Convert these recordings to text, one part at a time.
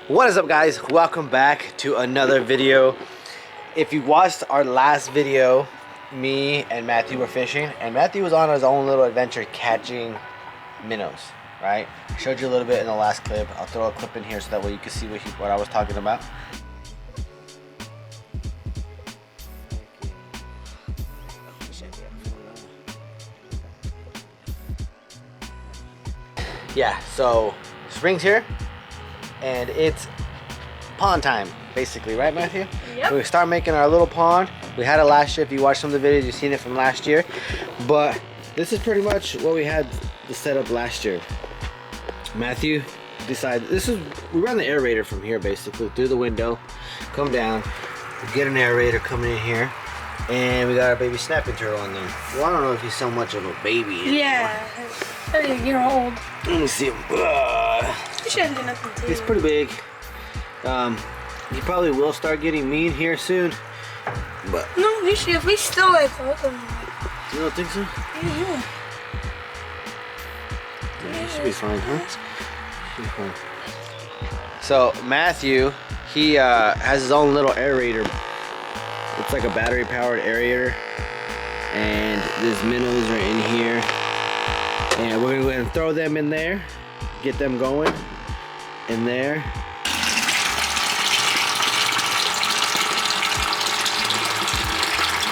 What is up, guys? Welcome back to another video. If you watched our last video, me and Matthew were fishing, and Matthew was on his own little adventure catching minnows, right? Showed you a little bit in the last clip. I'll throw a clip in here so that way you can see what I was talking about. Yeah, so spring's here and it's pond time basically, right, Matthew? Yep. We start making our little pond. We had it last year. If you watched some of the videos, you've seen it from last year, but this is pretty much what we had to set up last year. Matthew decided, we run the aerator from here basically through the window, come down, we get an aerator coming in here, and we got our baby snapping turtle in there. Well, I don't know if he's so much of a baby anymore. Yeah, a year old. Let me see him. He shouldn't do nothing to He's you. pretty big. He probably will start getting mean here soon, but No, we should. If we still like hold him. you don't think so? Yeah. Yeah, he should be fine, huh? Should be fine. So Matthew, he has his own little aerator. It's like a battery-powered aerator, and these minnows are in here, and we're gonna go ahead and throw them in there, get them going in there.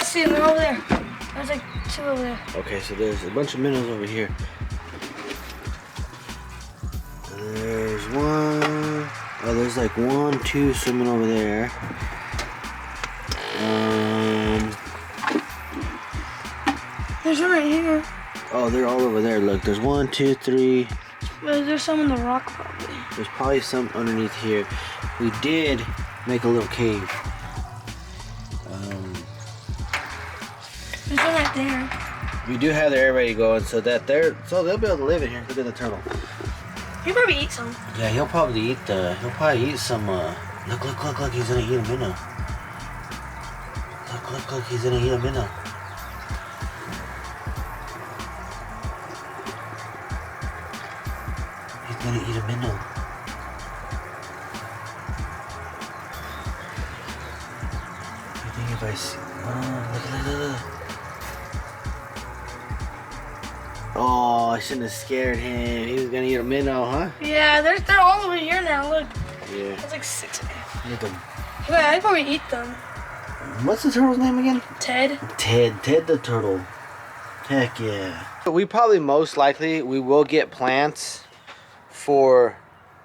See, they're over there. There's like two over there. Okay, so there's a bunch of minnows over here. There's one. Oh, there's like 1, 2 swimming over there. There's one right here. Oh, they're all over there. Look, there's 1, 2, 3. There's some in the rock probably. There's probably some underneath here. We did make a little cave. There's one right there. We do have their aerator going, so they'll be able to live in here. Look at the turtle. He'll probably eat some. Yeah, he'll probably eat some. Look, he's gonna eat a minnow. Look, he's gonna eat a minnow. He's gonna eat a minnow. I think if I see, look. Oh, I shouldn't have scared him. He was gonna eat a minnow, huh? Yeah, they're all over here now. Look. Yeah. There's like 6 of them. Look at him. Yeah, I'd probably eat them. What's the turtle's name again? Ted. Ted the turtle. Heck yeah. We probably most likely we will get plants for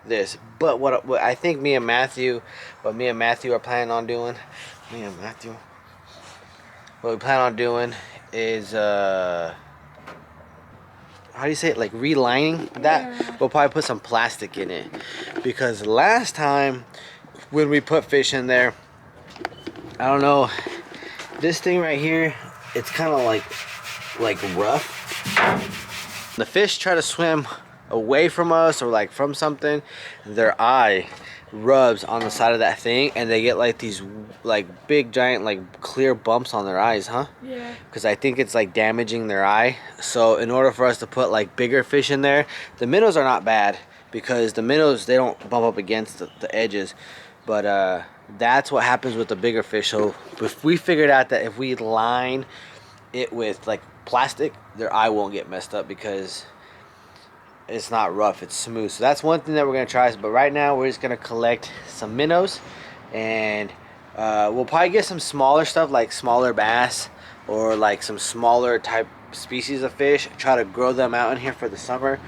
this, but what I think me and Matthew are planning on doing, what we plan on doing is how do you say it, like relining that? Yeah. We'll probably put some plastic in it, because last time when we put fish in there, I don't know, this thing right here, it's kind of like rough. The fish try to swim away from us or like from something, their eye rubs on the side of that thing and they get like these like big giant like clear bumps on their eyes, huh? Yeah. Because I think it's like damaging their eye. So in order for us to put like bigger fish in there, the minnows are not bad because the minnows, they don't bump up against the edges, but that's what happens with the bigger fish. So if we figured out that if we line it with like plastic, their eye won't get messed up because it's not rough, it's smooth. So that's one thing that we're gonna try. But right now we're just gonna collect some minnows, and we'll probably get some smaller stuff like smaller bass or like some smaller type species of fish, try to grow them out in here for the summer.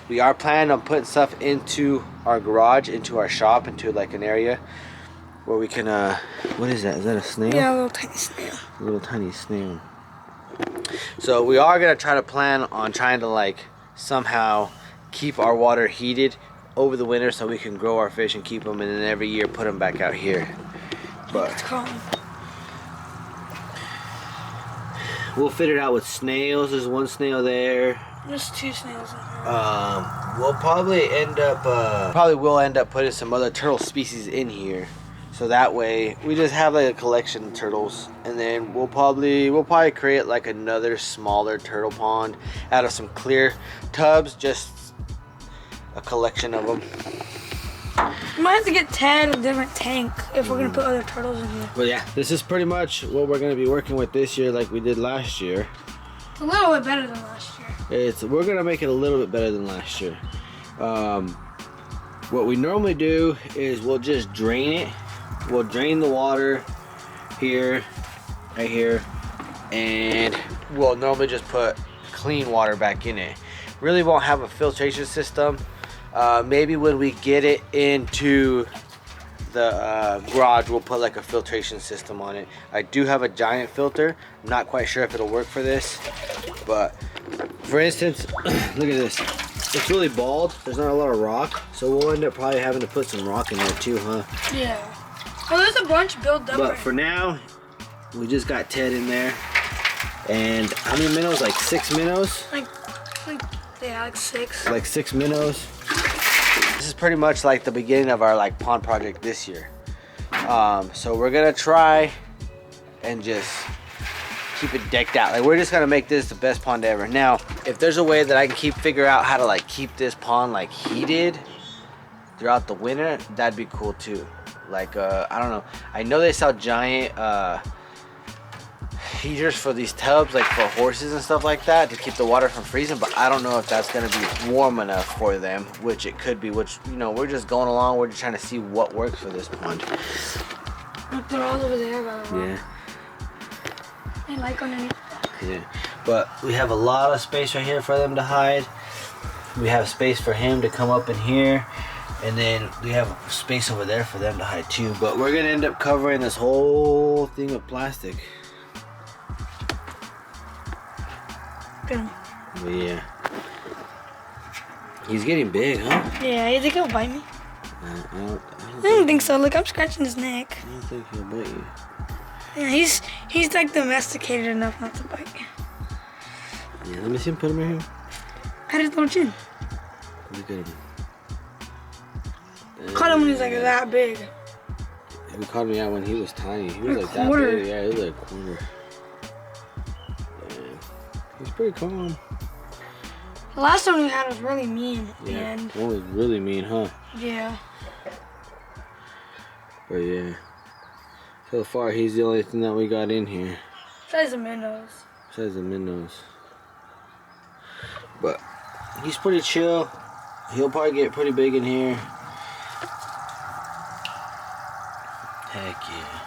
We are planning on putting stuff into our garage, into our shop, into like an area where we can what is that? Is that a snail? Yeah, a little tiny snail. A little tiny snail. So we are gonna try to plan on trying to like somehow keep our water heated over the winter so we can grow our fish and keep them, and then every year put them back out here. But It's crawling. we'll fit it out with snails. There's one snail there. There's 2 snails in here. We'll probably end up putting some other turtle species in here, so that way we just have like a collection of turtles, and then we'll probably create like another smaller turtle pond out of some clear tubs, just a collection of them. We might have to get Ted a different tank if we're gonna put other turtles in here. But yeah, this is pretty much what we're gonna be working with this year, like we did last year. It's a little bit better than last year. We're gonna make it a little bit better than last year. What we normally do is we'll just drain it. We'll drain the water here, right here, and we'll normally just put clean water back in it. Really won't have a filtration system. Maybe when we get it into the garage, we'll put like a filtration system on it. I do have a giant filter. I'm not quite sure if it'll work for this, but for instance, look at this. It's really bald. There's not a lot of rock, so we'll end up probably having to put some rock in there too, huh? Yeah. Well, there's a bunch built up. But for now, we just got Ted in there. And how many minnows? Like 6 minnows? Yeah, like 6. Like 6 minnows. This is pretty much like the beginning of our like pond project this year. So we're gonna try and just keep it decked out. Like, we're just gonna make this the best pond ever. Now, if there's a way that I can figure out how to like keep this pond like heated throughout the winter, that'd be cool too. Like, I don't know. I know they sell giant heaters for these tubs, like for horses and stuff like that, to keep the water from freezing, but I don't know if that's gonna be warm enough for them, which it could be, which, you know, we're just going along. We're just trying to see what works for this pond. Look, they're all over there, by the way. Yeah. They like underneath. Yeah. But we have a lot of space right here for them to hide. We have space for him to come up in here. And then we have space over there for them to hide too. But we're gonna end up covering this whole thing with plastic. Good. But yeah. He's getting big, huh? Yeah, you think he'll bite me? I I don't think so. Look, I'm scratching his neck. don't think he'll bite you. Yeah, he's like domesticated enough not to bite. Yeah, let me see him put him in here. Had his little chin. Look at him. Caught him when he was like that big. We caught him out when he was tiny. He was A like that quarter. big. Yeah, he was like a quarter. Yeah. He's pretty calm. The last one we had was really mean at the Yeah, end. one was really mean, huh? Yeah. But yeah. So far, he's the only thing that we got in here. Size of minnows. Besides the minnows. But he's pretty chill. He'll probably get pretty big in here. Heck yeah.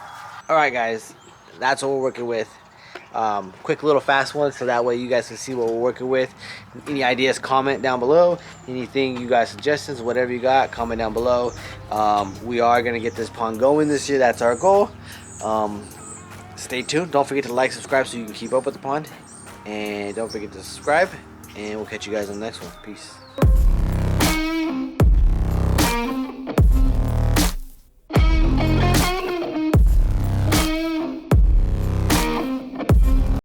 Alright guys, that's what we're working with. Quick little fast one, so that way you guys can see what we're working with. Any ideas, comment down below. Anything you guys, suggestions, whatever you got, comment down below. We are going to get this pond going this year. That's our goal. Stay tuned. Don't forget to like, subscribe so you can keep up with the pond. And don't forget to subscribe. And we'll catch you guys on the next one. Peace.